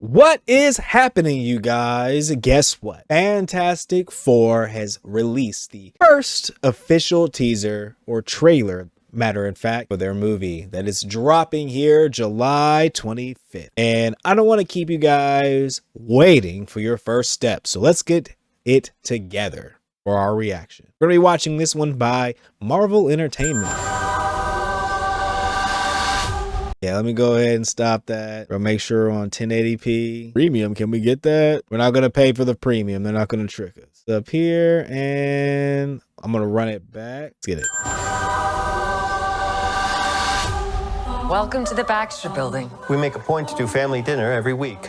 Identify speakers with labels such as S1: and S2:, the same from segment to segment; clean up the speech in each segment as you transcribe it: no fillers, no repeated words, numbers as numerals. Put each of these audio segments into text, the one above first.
S1: What is happening, you guys? Guess what? Fantastic Four has released the first official teaser or trailer, matter of fact, for their movie that is dropping here July 25th. And I don't want to keep you guys waiting for your first step. So let's get it together for our reaction. We're going to be watching this one by Marvel Entertainment. Yeah, let me go ahead and stop that. We'll make sure on 1080p. Premium, can we get that? We're not going to pay for the premium. They're not going to trick us. Up here, and I'm going to run it back. Let's get it.
S2: Welcome to the Baxter Building.
S3: We make a point to do family dinner every week.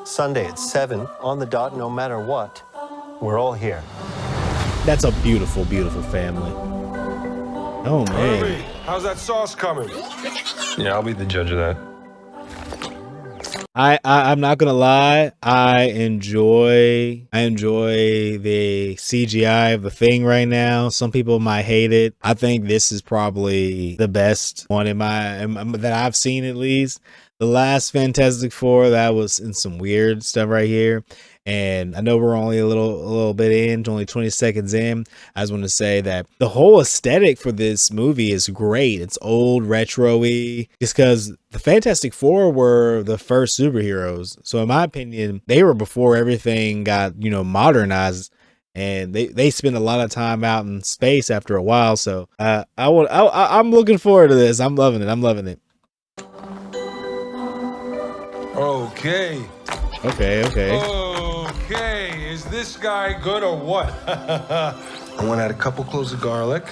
S3: Sunday at 7, on the dot, no matter what. We're all here.
S1: That's a beautiful, beautiful family. Oh, man.
S4: Hey, how's that sauce coming? Yeah, I'll be the judge of that.
S1: I'm not gonna lie. I enjoy the CGI of the Thing right now. Some people might hate it. I think this is probably the best one that I've seen, at least. The last Fantastic Four, that was in some weird stuff right here. And I know we're only a little bit in, only 20 seconds in. I just want to say that the whole aesthetic for this movie is great. It's old, retro-y, just because the Fantastic Four were the first superheroes. So in my opinion, they were before everything got, modernized. And they spend a lot of time out in space after a while. So I'm looking forward to this. I'm loving it. I'm loving it.
S4: Okay. Okay, is this guy good or what? I want to add a couple cloves of garlic.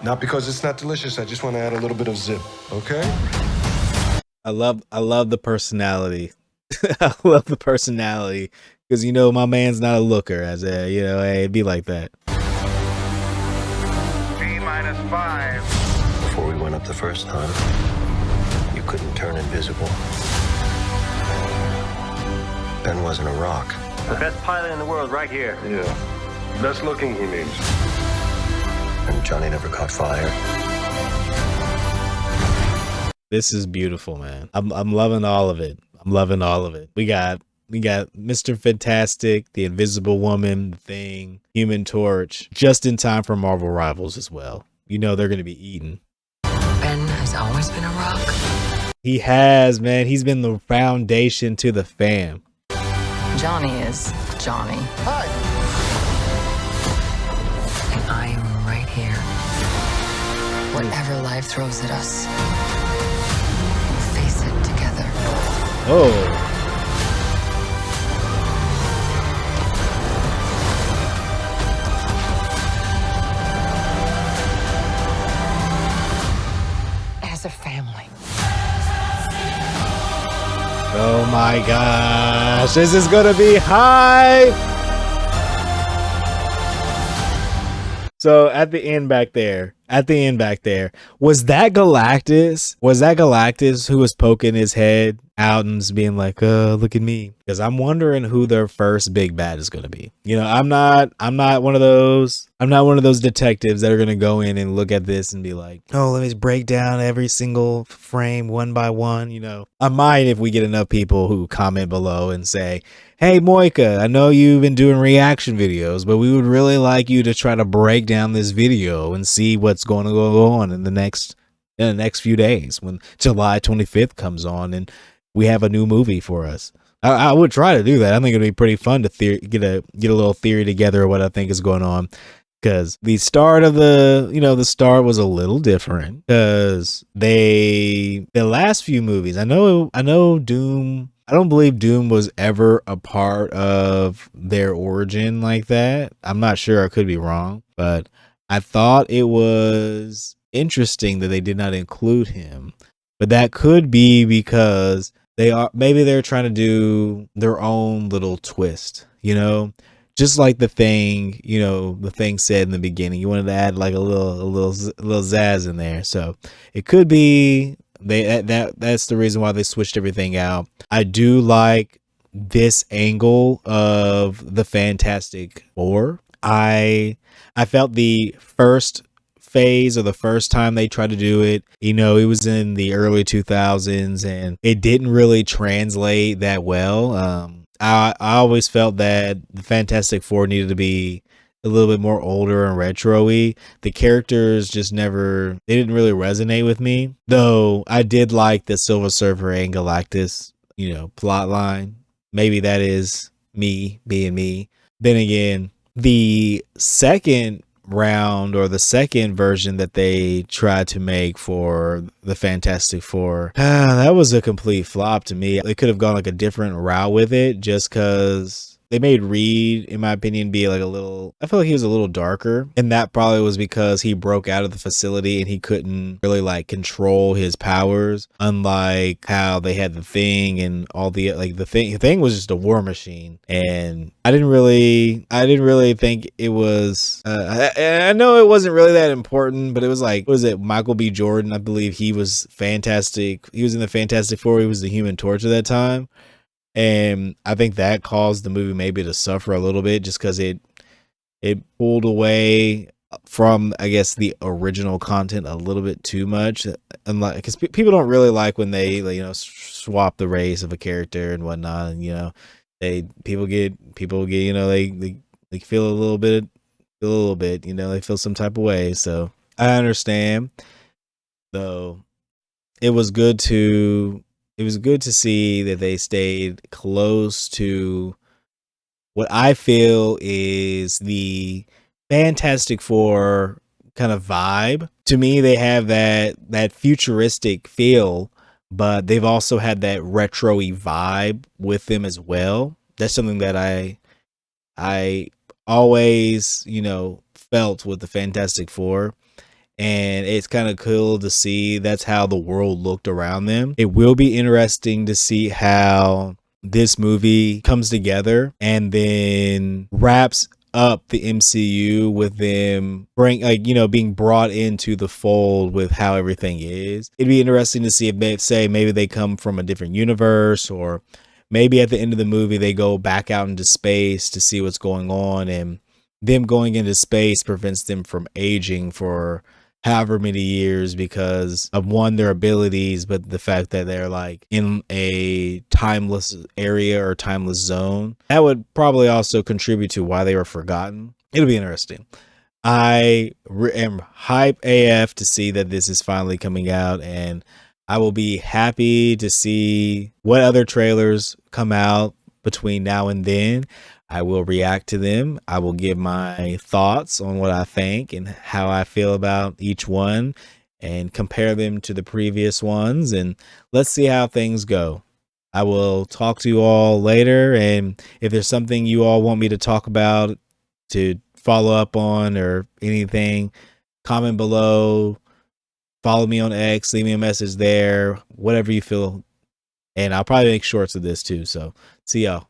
S4: Not because it's not delicious, I just want to add a little bit of zip, okay?
S1: I love the personality. I love the personality. Because, my man's not a looker, as hey, it'd be like that.
S5: T-5.
S3: Before we went up the first time, you couldn't turn invisible. Ben wasn't a rock.
S5: The best pilot in the world right here.
S4: Yeah. Best looking, he means.
S3: And Johnny never caught fire.
S1: This is beautiful, man. I'm loving all of it. I'm loving all of it. We got Mr. Fantastic, the Invisible Woman, the Thing, Human Torch, just in time for Marvel Rivals as well. They're going to be eaten.
S2: Ben has always been a rock.
S1: He has, man. He's been the foundation to the fam.
S2: Johnny is Johnny.
S3: Hi.
S2: And I am right here. Whatever life throws at us, we'll face it together.
S1: Oh.
S2: As a family.
S1: Oh my gosh, this is gonna be hype. So at the end back there, was that Galactus? Was that Galactus who was poking his head out and being like, look at me? Because I'm wondering who their first big bad is gonna be. I'm not one of those detectives that are gonna go in and look at this and be like, oh, let me break down every single frame one by one. I might if we get enough people who comment below and say, hey, Moika, I know you've been doing reaction videos, but we would really like you to try to break down this video and see what's going to go on in the next few days when July 25th comes on and we have a new movie for us. I would try to do that. I think it'd be pretty fun to get a little theory together of what I think is going on. Because the start of the start was a little different. Because the last few movies, I know Doom. I don't believe Doom was ever a part of their origin like that. I'm not sure. I could be wrong, but I thought it was interesting that they did not include him. But that could be because maybe they're trying to do their own little twist, just like the Thing, the Thing said in the beginning. You wanted to add like a little zazz in there, so it could be. That's the reason why they switched everything out. I do like this angle of the Fantastic Four. I felt the first phase or the first time they tried to do it, you know, it was in the early 2000s and it didn't really translate that well. I always felt that the Fantastic Four needed to be a little bit more older and retro-y. The characters just never, they didn't really resonate with me. Though I did like the Silver Surfer and Galactus, you know, plot line. Maybe that is me being me. Then again, the second round or the second version that they tried to make for the Fantastic Four, that was a complete flop to me. They could have gone like a different route with it just because they made Reed, in my opinion, be like a little, I feel like he was a little darker. And that probably was because he broke out of the facility and he couldn't really like control his powers. Unlike how they had the Thing and all the, like the thing was just a war machine. And I didn't really think it was, I know it wasn't really that important, but it was like, what was it? Michael B. Jordan, I believe he was fantastic. He was in the Fantastic Four. He was the Human Torch at that time. And I think that caused the movie maybe to suffer a little bit just because it pulled away from, I guess, the original content a little bit too much. And like, because people don't really like when they, you know, swap the race of a character and whatnot. And, you know, people get, you know, they feel a little bit, you know, they feel some type of way. So I understand. Though it was good to see that they stayed close to what I feel is the Fantastic Four kind of vibe. To me, they have that futuristic feel, but they've also had that retro-y vibe with them as well. That's something that I always, you know, felt with the Fantastic Four. And it's kind of cool to see that's how the world looked around them. It will be interesting to see how this movie comes together and then wraps up the MCU with them being brought into the fold with how everything is. It'd be interesting to see if maybe they come from a different universe, or maybe at the end of the movie they go back out into space to see what's going on, and them going into space prevents them from aging for however many years because of their abilities, but the fact that they're like in a timeless area or timeless zone. That would probably also contribute to why they were forgotten. It'll be interesting. I am hype AF to see that this is finally coming out, and I will be happy to see what other trailers come out between now and then. I will react to them. I will give my thoughts on what I think and how I feel about each one and compare them to the previous ones. And let's see how things go. I will talk to you all later. And if there's something you all want me to talk about, to follow up on or anything, comment below, follow me on X, leave me a message there, whatever you feel. And I'll probably make shorts of this too. So see y'all.